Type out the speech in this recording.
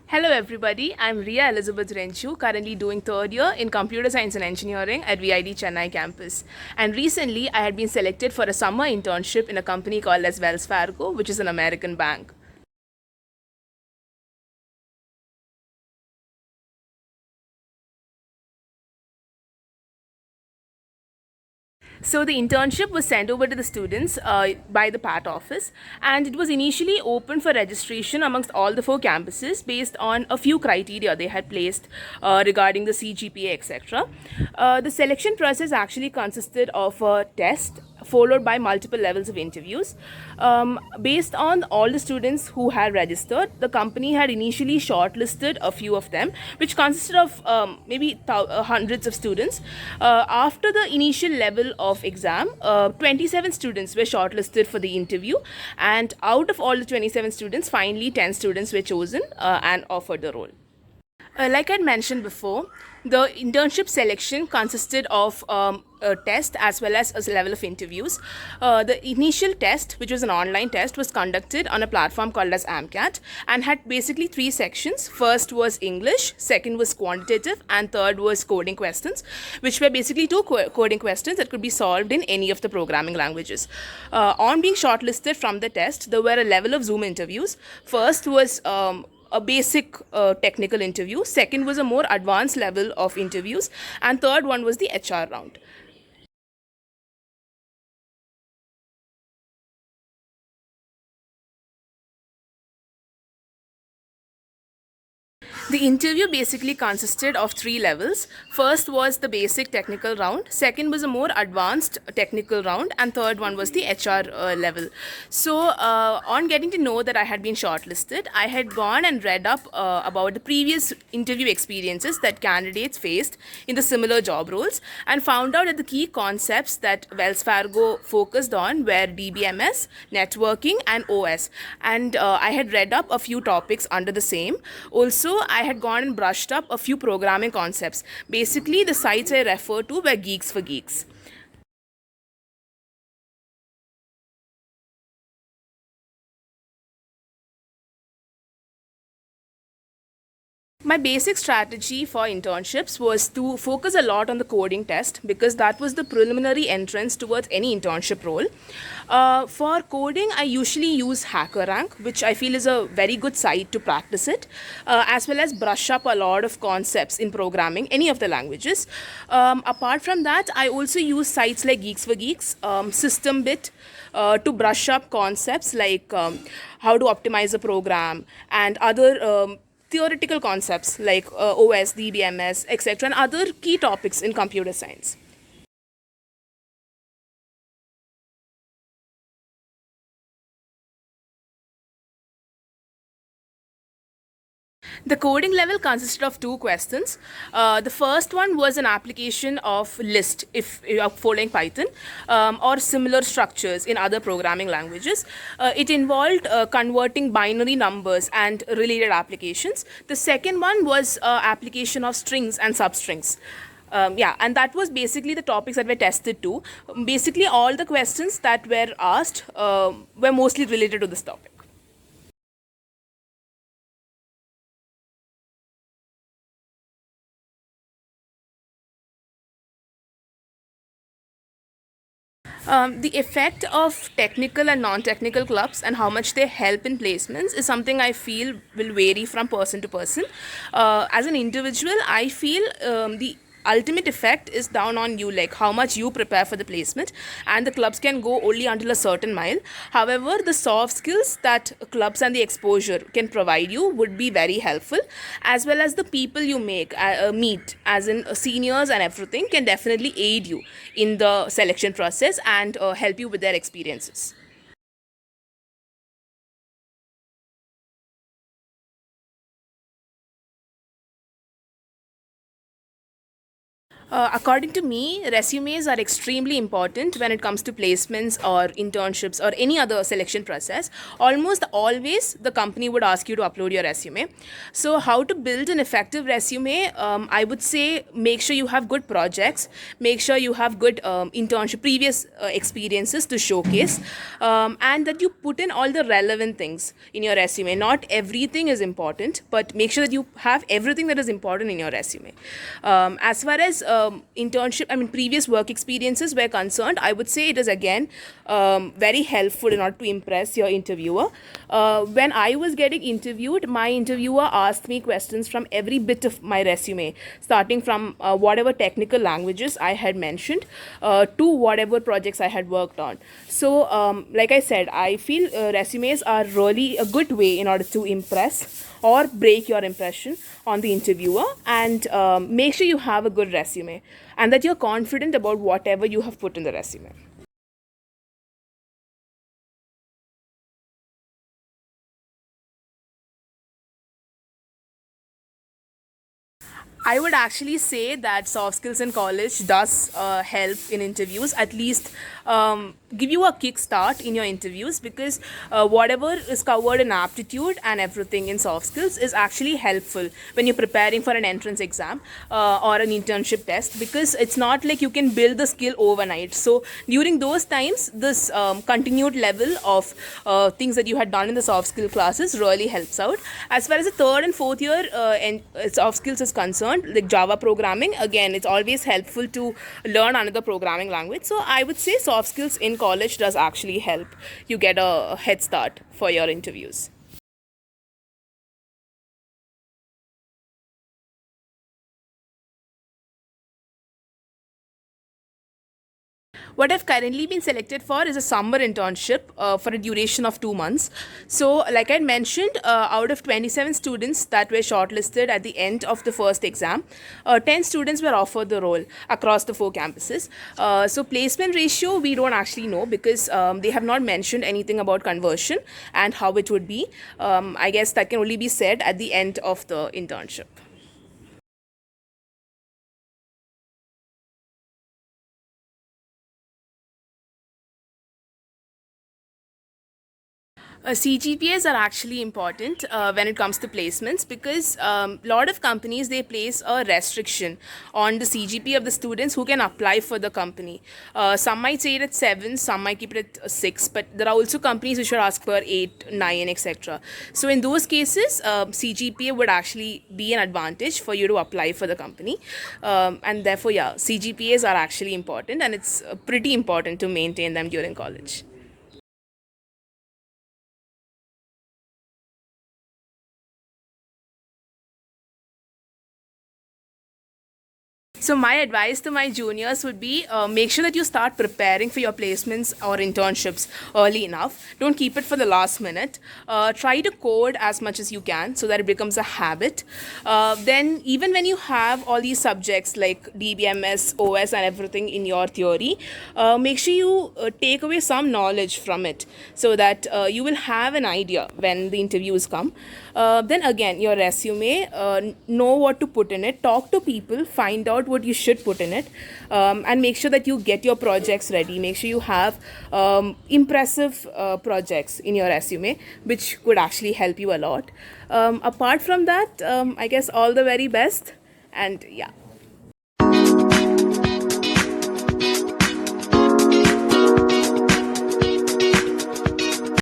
Hello everybody, I'm Ria Elizabeth Renchu, currently doing third year in Computer Science and Engineering at VID Chennai campus. And recently I had been selected for a summer internship in a company called as Wells Fargo, which is an American bank. So the internship was sent over to the students by the PAT office, and it was initially open for registration amongst all the four campuses based on a few criteria they had placed regarding the CGPA, etc. The selection process actually consisted of a test followed by multiple levels of interviews. Based on all the students who had registered, the company had initially shortlisted a few of them, which consisted of maybe hundreds of students. After the initial level of exam, 27 students were shortlisted for the interview, and out of all the 27 students, finally 10 students were chosen and offered the role. Like I'd mentioned before, the internship selection consisted of a test as well as a level of interviews. The initial test, which was an online test, was conducted on a platform called as AMCAT and had basically three sections. First was English, second was quantitative, and third was coding questions, which were basically two coding questions that could be solved in any of the programming languages. On being shortlisted from the test, there were a level of Zoom interviews. First was a basic technical interview, second was a more advanced level of interviews, and third one was the HR round. The interview basically consisted of three levels. First was the basic technical round, second was a more advanced technical round, and third one was the HR level. So, on getting to know that I had been shortlisted, I had gone and read up about the previous interview experiences that candidates faced in the similar job roles and found out that the key concepts that Wells Fargo focused on were DBMS, networking, and OS. And I had read up a few topics under the same. Also, I had gone and brushed up a few programming concepts. Basically, the sites I refer to were Geeks for Geeks. My basic strategy for internships was to focus a lot on the coding test because that was the preliminary entrance towards any internship role. For coding, I usually use HackerRank, which I feel is a very good site to practice it, as well as brush up a lot of concepts in programming, any of the languages. Apart from that, I also use sites like Geeks for Geeks, SystemBit, to brush up concepts like how to optimize a program and other theoretical concepts like OS, DBMS, etc., and other key topics in computer science. The coding level consisted of two questions. The first one was an application of list, if you are following Python, or similar structures in other programming languages. It involved converting binary numbers and related applications. The second one was application of strings and substrings. Yeah, and that was basically the topics that were tested too. Basically, all the questions that were asked were mostly related to this topic. The effect of technical and non-technical clubs and how much they help in placements is something I feel will vary from person to person. As an individual, I feel the ultimate effect is down on you, like how much you prepare for the placement, and the clubs can go only until a certain mile. However, the soft skills that clubs and the exposure can provide you would be very helpful, as well as the people you meet, as in seniors and everything, can definitely aid you in the selection process and help you with their experiences. According to me, resumes are extremely important when it comes to placements or internships or any other selection process. Almost always, the company would ask you to upload your resume. So, how to build an effective resume? I would say make sure you have good projects, make sure you have good internship, previous experiences to showcase, and that you put in all the relevant things in your resume. Not everything is important, but make sure that you have everything that is important in your resume. As far as internship, I mean, previous work experiences were concerned, I would say it is again very helpful in order to impress your interviewer. When I was getting interviewed, my interviewer asked me questions from every bit of my resume, starting from whatever technical languages I had mentioned to whatever projects I had worked on. So, like I said, I feel resumes are really a good way in order to impress or break your impression on the interviewer, and make sure you have a good resume and that you're confident about whatever you have put in the resume. I would actually say that soft skills in college does help in interviews, at least give you a kickstart in your interviews, because whatever is covered in aptitude and everything in soft skills is actually helpful when you're preparing for an entrance exam or an internship test, because it's not like you can build the skill overnight. So during those times, this continued level of things that you had done in the soft skill classes really helps out. As far as the third and fourth year soft skills is concerned, like Java programming, again, it's always helpful to learn another programming language. So I would say soft skills in college does actually help you get a head start for your interviews. What I've currently been selected for is a summer internship for a duration of 2 months. So, like I mentioned, out of 27 students that were shortlisted at the end of the first exam, 10 students were offered the role across the four campuses. So, placement ratio we don't actually know, because they have not mentioned anything about conversion and how it would be. I guess that can only be said at the end of the internship. CGPAs are actually important when it comes to placements, because a lot of companies, they place a restriction on the CGPA of the students who can apply for the company. Some might say it at 7, some might keep it at 6, but there are also companies which should ask for 8, 9, etc. So in those cases, CGPA would actually be an advantage for you to apply for the company, and therefore, yeah, CGPAs are actually important, and it's pretty important to maintain them during college. So my advice to my juniors would be, make sure that you start preparing for your placements or internships early enough. Don't keep it for the last minute. Try to code as much as you can so that it becomes a habit. Then even when you have all these subjects like DBMS, OS, and everything in your theory, make sure you take away some knowledge from it, so that you will have an idea when the interviews come. Then again, your resume, know what to put in it, talk to people, find out what you should put in it, and make sure that you get your projects ready. Make sure you have impressive projects in your resume, which could actually help you a lot. Apart from that, I guess all the very best, and yeah.